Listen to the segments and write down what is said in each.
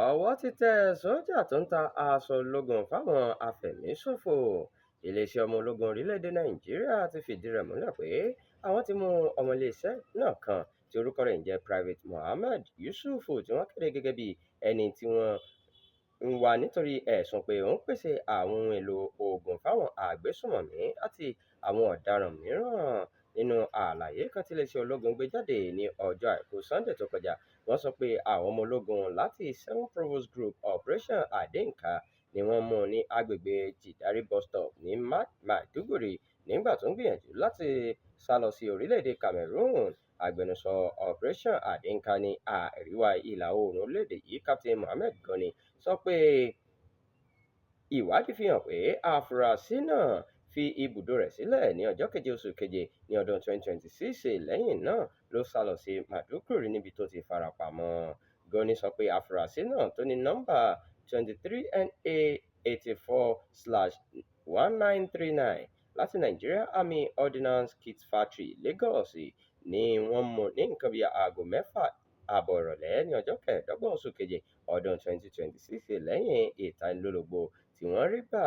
Ọwọ́ ti tẹ sójà tó ń ta aṣọ ológun fáwọn afẹ̀míṣòfò. Iléeṣẹ́ ọmọ ológun orílẹ̀-èdè Nàìjíríà ti fìdí rẹ̀ múlẹ̀ pé àwọn ti mú ọmọ iléeṣẹ́ náà kan tí orúkọ rẹ̀ ń jẹ́ Private Mohammed Yusuf tí wọ́n kéde gẹ́gẹ́ bí ẹni tí wọ́n ń wá nítorí ẹ̀sùn pé ó ń pèsè àwọn ohun èlò ogun fáwọn agbésùnmọ̀mí àti àwọn ọ̀daràn mìíràn. Nínú àlàyé kan tí iléeṣẹ́ ológun gbé jáde ní ọjọ́ Àìkú Sunday tó kọjá, wọ́n sọ pé àwọn ọmọ ológun láti 7 Provost Group Operation Adinka ni wọ́n mú ní agbègbè Jidari bus stop ní Maiduguri nígbà tó ń gbìyànjú láti sálọ sí orílẹ̀-èdè Cameroon. Agbẹnusọ Operation Adinka ní àríwá ìlà oòrùn orílẹ̀-èdè yìí, Captain Mohammed Goni, sọ pé ìwádìí fi hàn pé afurasí náà fi ibùdó rẹ̀ sílẹ̀ ní ọjọ́ keje oṣù keje ní ọdún 2026. Lẹ́yìn náà ló sálọ sí Maiduguri níbi tó ti farapamọ́. Goni sọ pé afurasí náà tó ní nọ́mbà 23NA84/1939 láti Nigeria Army Ordnance Kit Factory, Lagos, ni wọ́n mú ní nǹkan bíi aago 6 ààbọ̀ ìrọ̀lẹ́ ní ọjọ́ kẹẹ̀ẹ́dọ́gbọ̀n oṣù keje ọdún 2026 lẹ́yìn ìtanilólobó tí wọ́n rí gbà.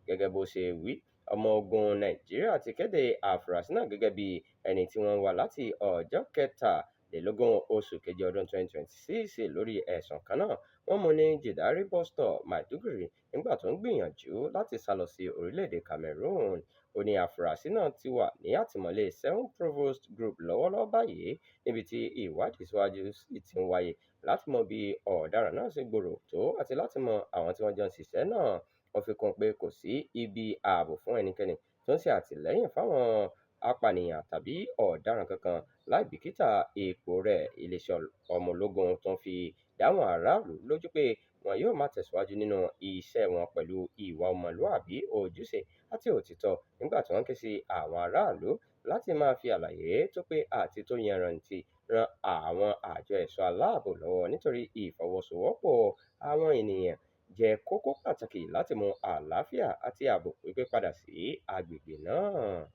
Gẹ́gẹ́ bó ṣe wí, ọmọ ogun Nàìjíríà ti kéde àfúrásì náà gẹ́gẹ́ bí ẹni tí wọ́n ń wá láti ọjọ́ kẹtàlélógún oṣù keje ọdún 2026 lórí ẹ̀sùn kan náà. Wọ́n mú ní Jidari bus stop, Maiduguri, nígbà tó ń gbìyànjú láti sálọ sí orílẹ̀-èdè Cameroon. Ó ní àfúrásì náà ti wà ní àtìmọ́lé 7 Provost Group lọ́wọ́lọ́wọ́ báyìí, níbi tí ìwádìí síwájú sì ti ń wáyé láti mọ bí ọ̀daràn náà ṣe gbòòrò tó àti láti mọ àwọn tí wọ́n jọ ń ṣiṣẹ́ náà. Wọ́n fi kún un pé kò sí ibi ààbò fún ẹnikẹ́ni tó ń ṣe àtìlẹ́yìn fáwọn apànìyàn tàbí ọ̀daràn kankan láì bìkítà ipò rẹ̀. Iléeṣẹ́ ọmọ ológun tó ń fi dáwọn aráàlú lójú pé wọn yóò máa tẹ̀síwájú nínú iṣẹ́ wọn pẹ̀lú ìwà ọmọlúàbí, ojúṣe àti òtítọ́ nígbà tí wọ́n ké sí àwọn aráàlú láti máa fi àlàyé tó pé àti tó yanrantí ran àwọn àjọ ẹ̀ṣọ́ aláàbò lọ́wọ́ nítorí ìfọwọ́sowọ́pọ̀ àwọn ènìyàn jẹ́ kókó pàtàkì láti mú àlàáfíà àti ààbò pípé padà sí agbègbè náà.